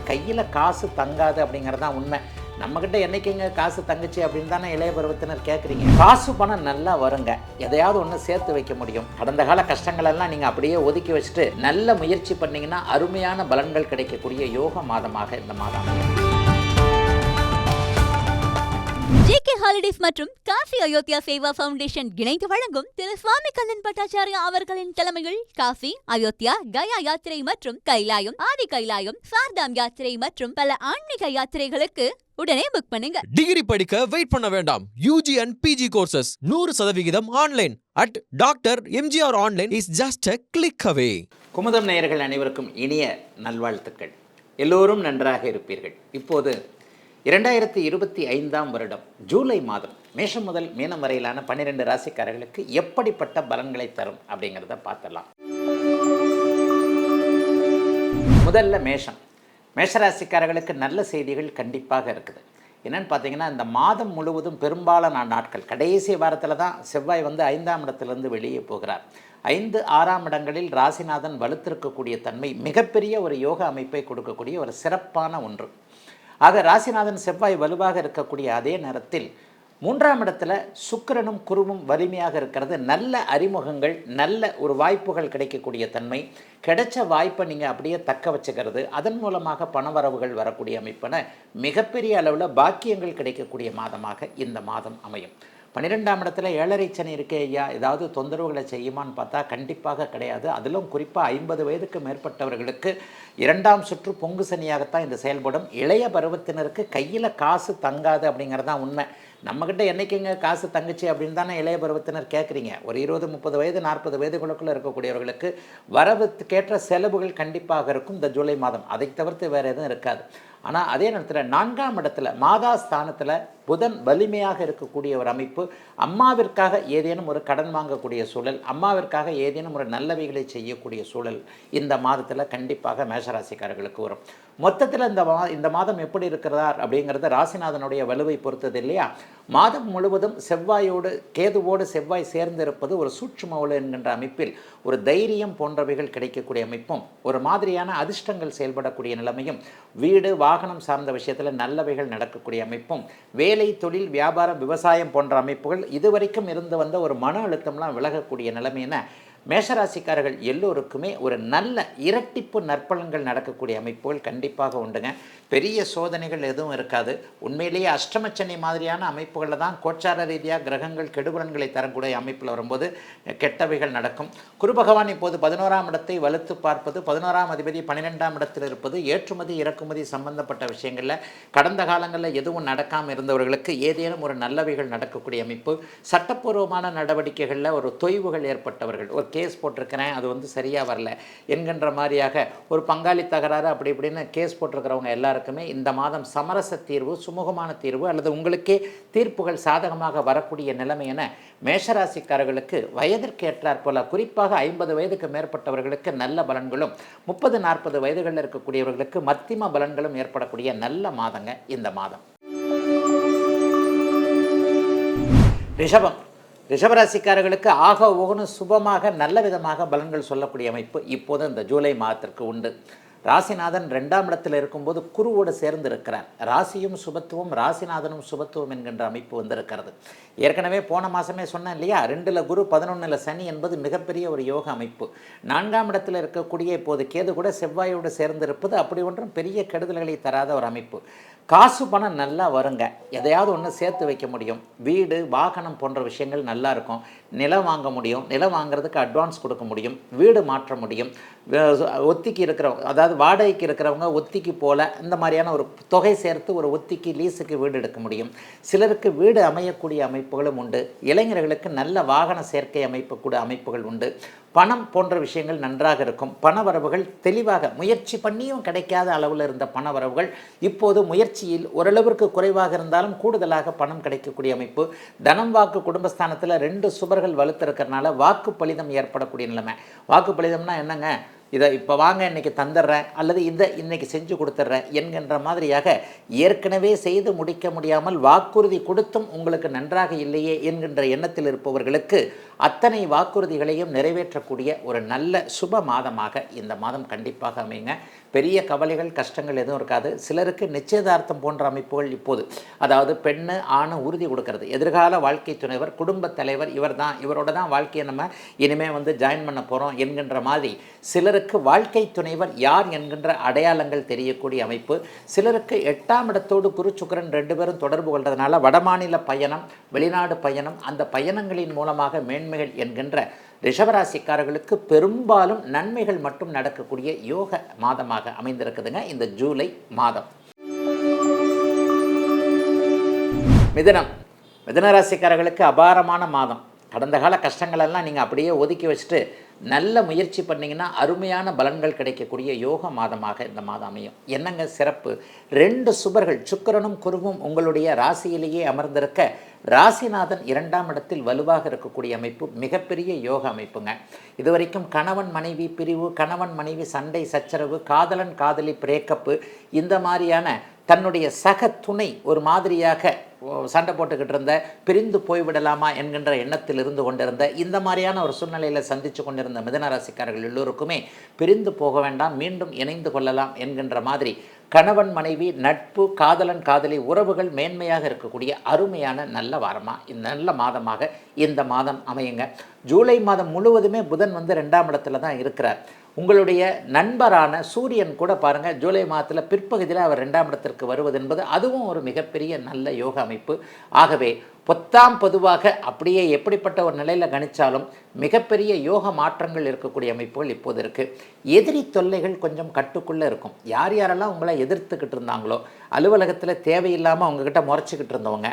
கையில் காசு தங்காது அப்படிங்கிறது தான் உண்மை. நம்மக்கிட்ட என்னைக்குங்க காசு தங்குச்சு அப்படின்னு தானே இளைய பருவத்தினர் கேட்குறீங்க. காசு பணம் நல்லா வருங்க, எதையாவது ஒன்று சேர்த்து வைக்க முடியும். கடந்த கால கஷ்டங்களெல்லாம் நீங்கள் அப்படியே ஒதுக்கி வச்சுட்டு நல்ல முயற்சி பண்ணிங்கன்னா அருமையான பலன்கள் கிடைக்கக்கூடிய யோக மாதமாக இந்த மாதம். ஜேகே ஹாலிடேஸ் மற்றும் காசி அயோத்தியா சேவா ஃபவுண்டேஷன் இணைந்து வழங்கும் திரு சுவாமி கண்ணன் பட்டாச்சாரியா அவர்களின் தலைமையில் காசி, அயோத்தியா, கயா யாத்திரை மற்றும் கைலாயம், ஆதி கைலாயம், சார்தாம் யாத்திரை மற்றும் பல ஆன்மீக யாத்திரைகளுக்கு உடனே புக் பண்ணுங்க. டிகிரி படிக்க வெயிட் பண்ண வேண்டாம். UG and PG courses 100% online at doctor MGR online is just a click away. Kumudam நேயர்கள் அனைவருக்கும் இனிய நல்வாழ்த்துக்கள். எல்லோரும் நன்றாக இருப்பீர்கள். இப்போது 2025 வருடம் ஜூலை மாதம் மேஷம் முதல் மீனம் வரையிலான 12 ராசிக்காரர்களுக்கு எப்படிப்பட்ட பலன்களை தரும் அப்படிங்கிறத பார்த்துடலாம். முதல்ல மேஷராசிக்காரர்களுக்கு நல்ல செய்திகள் கண்டிப்பாக இருக்குது. என்னென்னு பார்த்தீங்கன்னா, இந்த மாதம் முழுவதும் பெரும்பாலான நாட்கள் கடைசி வாரத்தில் தான் செவ்வாய் 5ஆம் இடத்திலிருந்து வெளியே போகிறார். 5, 6ஆம் இடங்களில் ராசிநாதன் வலுத்திருக்கக்கூடிய தன்மை மிகப்பெரிய ஒரு யோக அமைப்பை கொடுக்கக்கூடிய ஒரு சிறப்பான ஒன்று. ஆக ராசிநாதன் செவ்வாய் வலுவாக இருக்கக்கூடிய அதே நேரத்தில் 3ஆம் இடத்துல சுக்கிரனும் குருவும் வலிமையாக இருக்கிறது. நல்ல அறிமுகங்கள், நல்ல ஒரு வாய்ப்புகள் கிடைக்கக்கூடிய தன்மை, கிடைச்ச வாய்ப்பை நீங்கள் அப்படியே தக்க வச்சுக்கிறது, அதன் மூலமாக பணவரவுகள் வரக்கூடிய அமைப்பான மிகப்பெரிய அளவில் பாக்கியங்கள் கிடைக்கக்கூடிய மாதமாக இந்த மாதம் அமையும். 12ஆம் இடத்துல 7.5 சனி இருக்கே ஐயா, ஏதாவது தொந்தரவுகளை செய்யுமான்னு பார்த்தா கண்டிப்பாக கிடையாது. அதிலும் குறிப்பாக 50 வயதுக்கு மேற்பட்டவர்களுக்கு 2ஆம் சுற்று பொங்கு சனியாகத்தான் இந்த செயல்படும். இளைய பருவத்தினருக்கு கையில் காசு தங்காது அப்படிங்கிறது தான் உண்மை. நம்மக்கிட்ட என்றைக்குங்க காசு தங்குச்சு அப்படின்னு தானே இளைய பருவத்தினர் கேட்குறீங்க. ஒரு 20, 30 வயது 40 வயதுகளுக்குள்ளே இருக்கக்கூடியவர்களுக்கு வரவுக்கேற்ற செலவுகள் கண்டிப்பாக இருக்கும் இந்த ஜூலை மாதம். அதை தவிர்த்து வேறு எதுவும் இருக்காது. ஆனால் அதே நேரத்தில் 4ஆம் இடத்துல மாதாஸ்தானத்தில் புதன் வலிமையாக இருக்கக்கூடிய ஒரு அமைப்பு. அம்மாவிற்காக ஏதேனும் ஒரு கடன் வாங்கக்கூடிய சூழல், அம்மாவிற்காக ஏதேனும் ஒரு நல்லவைகளை செய்யக்கூடிய சூழல் இந்த மாதத்தில் கண்டிப்பாக மேஷராசிக்காரர்களுக்கு வரும். மொத்தத்தில் இந்த மாதம் எப்படி இருக்கிறார் அப்படிங்கிறது ராசிநாதனுடைய வலுவை பொறுத்தது இல்லையா. மாதம் முழுவதும் செவ்வாயோடு கேதுவோடு செவ்வாய் சேர்ந்திருப்பது ஒரு சூட்சும என்கின்ற அமைப்பில் ஒரு தைரியம் போன்றவைகள் கிடைக்கக்கூடிய அமைப்பும், ஒரு மாதிரியான அதிர்ஷ்டங்கள் செயல்படக்கூடிய நிலைமையும், வீடு வாகனம் சார்ந்த விஷயத்தில் நல்லவைகள் நடக்கக்கூடிய அமைப்பும், வேலை தொழில் வியாபாரம் விவசாயம் போன்ற அமைப்புகள் இதுவரைக்கும் இருந்து வந்த ஒரு மன அழுத்தம்லாம் விலகக்கூடிய நிலைமையின மேஷராசிக்காரர்கள் எல்லோருக்குமே ஒரு நல்ல இரட்டிப்பு நற்பலன்கள் நடக்கக்கூடிய அமைப்புகள் கண்டிப்பாக உண்டுங்க. பெரிய சோதனைகள் எதுவும் இருக்காது. உண்மையிலேயே அஷ்டமச்சனி மாதிரியான அமைப்புகளில் தான் கோச்சார ரீதியாக கிரகங்கள் கெடுபலன்களை தரக்கூடிய அமைப்பில் வரும்போது கெட்டவைகள் நடக்கும். குரு பகவான் இப்போது 11ஆம் இடத்தை வலுத்து பார்ப்பது, 11ஆம் அதிபதி 12ஆம் இடத்தில் இருப்பது, ஏற்றுமதி இறக்குமதி சம்பந்தப்பட்ட விஷயங்களில் கடந்த காலங்களில் எதுவும் நடக்காமல் இருந்தவர்களுக்கு ஏதேனும் ஒரு நல்லவைகள் நடக்கக்கூடிய அமைப்பு. சட்டப்பூர்வமான நடவடிக்கைகளில் ஒரு தொய்வுகள் ஏற்பட்டவர்கள், ஒரு கேஸ் போட்டிருக்கிறேன் அது சரியாக வரல என்கின்ற மாதிரியாக ஒரு பங்காளி தகராறு அப்படி இப்படின்னு கேஸ் போட்டிருக்கிறவங்க எல்லாருக்குமே இந்த மாதம் சமரச தீர்வு, சுமூகமான தீர்வு அல்லது உங்களுக்கே தீர்ப்புகள் சாதகமாக வரக்கூடிய நிலைமை என மேஷராசிக்காரர்களுக்கு வயதிற்கு ஏற்றாற் போல குறிப்பாக 50 வயதுக்கு மேற்பட்டவர்களுக்கு நல்ல பலன்களும் 30, 40 வயதுகளில் இருக்கக்கூடியவர்களுக்கு மத்திம பலன்களும் ஏற்படக்கூடிய நல்ல மாதங்க இந்த மாதம். ரிஷபராசிக்காரர்களுக்கு ஆக ஓகனு சுபமாக நல்ல விதமாக பலன்கள் சொல்லக்கூடிய அமைப்பு இப்போது இந்த ஜூலை மாதத்திற்கு உண்டு. ராசிநாதன் 2ஆம் இடத்தில் இருக்கும்போது குருவோடு சேர்ந்து இருக்கிறார். ராசியும் சுபத்துவம், ராசிநாதனும் சுபத்துவம் என்கின்ற அமைப்பு வந்திருக்கிறது. ஏற்கனவே போன மாதமே சொன்னேன் இல்லையா, 2ல் குரு 11ல் சனி என்பது மிகப்பெரிய ஒரு யோக அமைப்பு. 4ஆம் இடத்தில் இருக்கக்கூடிய இப்போது கேது கூட செவ்வாயோடு சேர்ந்திருப்பது அப்படி ஒன்றும் பெரிய கெடுதல்களை தராத ஒரு அமைப்பு. காசு பணம் நல்லா வருங்க, எதையாவது ஒன்று சேர்த்து வைக்க முடியும். வீடு வாகனம் போன்ற விஷயங்கள் நல்லா இருக்கும். நிலம் வாங்க முடியும், நிலம் வாங்குறதுக்கு அட்வான்ஸ் கொடுக்க முடியும், வீடு மாற்ற முடியும். ஒத்திக்கு இருக்கிறவங்க, அதாவது வாடகைக்கு இருக்கிறவங்க ஒத்திக்கு போல இந்த மாதிரியான ஒரு தொகை சேர்த்து ஒரு ஒத்திக்கு லீஸுக்கு வீடு எடுக்க முடியும். சிலருக்கு வீடு அமையக்கூடிய அமைப்புகளும் உண்டு. இளைஞர்களுக்கு நல்ல வாகன சேர்க்கை அமைப்புகள் உண்டு. பணம் போன்ற விஷயங்கள் நன்றாக இருக்கும். பணவரவுகள் தெளிவாக முயற்சி பண்ணியும் கிடைக்காத அளவில் இருந்த பணவரவுகள் இப்போது முயற்சியில் ஓரளவிற்கு குறைவாக இருந்தாலும் கூடுதலாக பணம் கிடைக்கக்கூடிய அமைப்பு. தனம் வாக்கு குடும்பஸ்தானத்தில் 2 சுபர்கள் வலுத்திருக்கிறதுனால வாக்கு பலிதம் ஏற்படக்கூடிய நிலைமை. வாக்கு பலிதம்னா என்னங்க, இதை இப்போ வாங்க இன்றைக்கி தந்துடுறேன் அல்லது இன்றைக்கி செஞ்சு கொடுத்துட்றேன் என்கின்ற மாதிரியாக ஏற்கனவே செய்து முடிக்க முடியாமல் வாக்குறுதி கொடுத்தும் உங்களுக்கு நன்றாக இல்லையே என்கின்ற எண்ணத்தில் இருப்பவர்களுக்கு அத்தனை வாக்குறுதிகளையும் நிறைவேற்றக்கூடிய ஒரு நல்ல சுப மாதமாக இந்த மாதம் கண்டிப்பாக அமையுங்க. பெரிய கவலைகள் கஷ்டங்கள் எதுவும் இருக்காது. சிலருக்கு நிச்சயதார்த்தம் போன்ற அமைப்புகள் இப்போது, அதாவது பெண்ணு ஆணு உறுதி கொடுக்கறது, எதிர்கால வாழ்க்கை துணைவர், குடும்ப தலைவர், இவரோட தான் வாழ்க்கையை நம்ம இனிமேல் வந்து ஜாயின் பண்ண போகிறோம் என்கின்ற மாதிரி சிலருக்கு வாழ்க்கை துணைவர் யார் என்கின்ற அடையாளங்கள் தெரியக்கூடிய அமைப்பு. சிலருக்கு 8ஆம் இடத்தோடு குரு சுக்கிரன் 2 பேரும் தொடர்பு கொள்றதுனால வடமாநில பயணம், வெளிநாடு பயணம், அந்த பயணங்களின் மூலமாக மேன்மைகள் என்கின்ற ரிஷபராசிக்காரர்களுக்கு பெரும்பாலும் நன்மைகள் மட்டும் நடக்கக்கூடிய யோக மாதமாக அமைந்திருக்குதுங்க இந்த ஜூலை மாதம். மிதுன ராசிக்காரர்களுக்கு அபாரமான மாதம். கடந்த கால கஷ்டங்களெல்லாம் நீங்கள் அப்படியே ஒதுக்கி வச்சுட்டு நல்ல முயற்சி பண்ணிங்கன்னா அருமையான பலன்கள் கிடைக்கக்கூடிய யோக மாதமாக இந்த மாதம் அமையும். என்னங்க சிறப்பு, 2 சுபர்கள் சுக்கிரனும் குருவும் உங்களுடைய ராசியிலேயே அமர்ந்திருக்க, ராசிநாதன் 2ஆம் இடத்தில் வலுவாக இருக்கக்கூடிய அமைப்பு மிகப்பெரிய யோக அமைப்புங்க. இதுவரைக்கும் கணவன் மனைவி பிரிவு, கணவன் மனைவி சண்டை சச்சரவு, காதலன் காதலி பிரேக்கப்பு, இந்த மாதிரியான தன்னுடைய சக துணை ஒரு மாதிரியாக சண்டை போட்டுக்கிட்டு இருந்த, பிரிந்து போய்விடலாமா என்கின்ற எண்ணத்தில் இருந்து கொண்டிருந்த, இந்த மாதிரியான ஒரு சூழ்நிலையில் சந்தித்து கொண்டிருந்த மிதுன ராசிக்காரர்கள் எல்லோருக்குமே பிரிந்து போக வேண்டாம், மீண்டும் இணைந்து கொள்ளலாம் என்கின்ற மாதிரி கணவன் மனைவி நட்பு, காதலன் காதலி உறவுகள் மேன்மையாக இருக்கக்கூடிய அருமையான நல்ல வாரமாக நல்ல மாதமாக இந்த மாதம் அமையுங்க. ஜூலை மாதம் முழுவதுமே புதன் வந்து 2ஆம் இடத்துல தான் இருக்கிறார். உங்களுடைய நண்பரான சூரியன் கூட பாருங்கள் ஜூலை மாதத்தில் பிற்பகுதியில் அவர் 2ஆம் இடத்திற்கு வருவது என்பது அதுவும் ஒரு மிகப்பெரிய நல்ல யோக அமைப்பு. ஆகவே பொதுவாக அப்படியே எப்படிப்பட்ட ஒரு நிலையில் கணித்தாலும் மிகப்பெரிய யோக மாற்றங்கள் இருக்கக்கூடிய அமைப்புகள் இப்போது இருக்குது. எதிரி தொல்லைகள் கொஞ்சம் கட்டுக்குள்ளே இருக்கும். யாரெல்லாம் உங்களை எதிர்த்துக்கிட்டு இருந்தாங்களோ, அலுவலகத்தில் தேவையில்லாமல் அவங்கக்கிட்ட முறைச்சிக்கிட்டு இருந்தவங்க,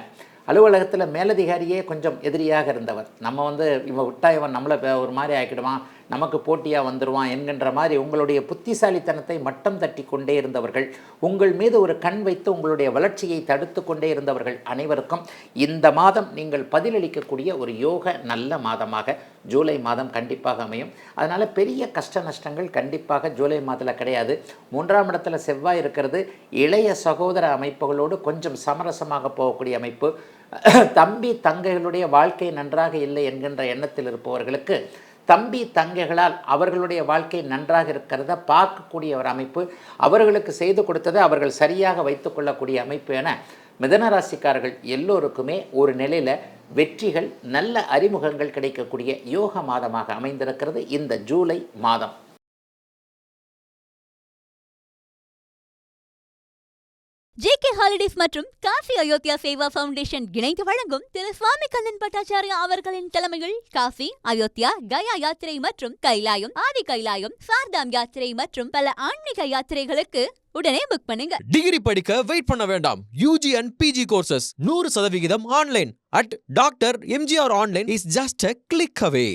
அலுவலகத்தில் மேலதிகாரியே கொஞ்சம் எதிரியாக இருந்தவர், நம்ம வந்து இவன் விட்டா இவன் நம்மளை ஒரு மாதிரி ஆக்கிடுவான், நமக்கு போட்டியாக வந்துடுவான் என்கின்ற மாதிரி உங்களுடைய புத்திசாலித்தனத்தை மட்டம் தட்டி கொண்டே இருந்தவர்கள், உங்கள் மீது ஒரு கண் வைத்து உங்களுடைய வளர்ச்சியை தடுத்து கொண்டே இருந்தவர்கள் அனைவருக்கும் இந்த மாதம் நீங்கள் பதிலளிக்கக்கூடிய ஒரு யோக நல்ல மாதமாக ஜூலை மாதம் கண்டிப்பாக அமையும். அதனால் பெரிய கஷ்ட நஷ்டங்கள் கண்டிப்பாக ஜூலை மாதத்தில் கிடையாது. 3ஆம் இடத்துல செவ்வாய் இருக்கிறது. இளைய சகோதர அமைப்புகளோடு கொஞ்சம் சமரசமாக போகக்கூடிய அமைப்பு. தம்பி தங்கைகளுடைய வாழ்க்கை நன்றாக இல்லை என்கின்ற எண்ணத்தில் இருப்பவர்களுக்கு தம்பி தங்கைகளால் அவர்களுடைய வாழ்க்கை நன்றாக இருக்கிறத பார்க்கக்கூடிய ஒரு அமைப்பு, அவர்களுக்கு செய்து கொடுத்ததை அவர்கள் சரியாக வைத்துக்கொள்ளக்கூடிய அமைப்பு என மிதுன ராசிக்காரர்கள் எல்லோருக்குமே ஒரு நிலையில் வெற்றிகள், நல்ல அறிமுகங்கள் கிடைக்கக்கூடிய யோக மாதமாக அமைந்திருக்கிறது இந்த ஜூலை மாதம். ஜேகே ஹாலிடேஸ் மற்றும் காசி அயோத்தியா சேவா ஃபவுண்டேஷன் இணைந்து வழங்கும் திரு சுவாமி கண்ணன் பட்டாச்சாரியா அவர்களின் தலைமையில் காசி, அயோத்தியா, கயா யாத்திரை மற்றும் கைலாயம், ஆதி கைலாயம், சார்தாம் யாத்திரை மற்றும் பல ஆன்மீக யாத்திரைகளுக்கு உடனே புக் பண்ணுங்க. டிகிரி படிக்க வெயிட் பண்ண வேண்டாம். UG and PG courses 100% online at Dr. MGR Online is just a click away.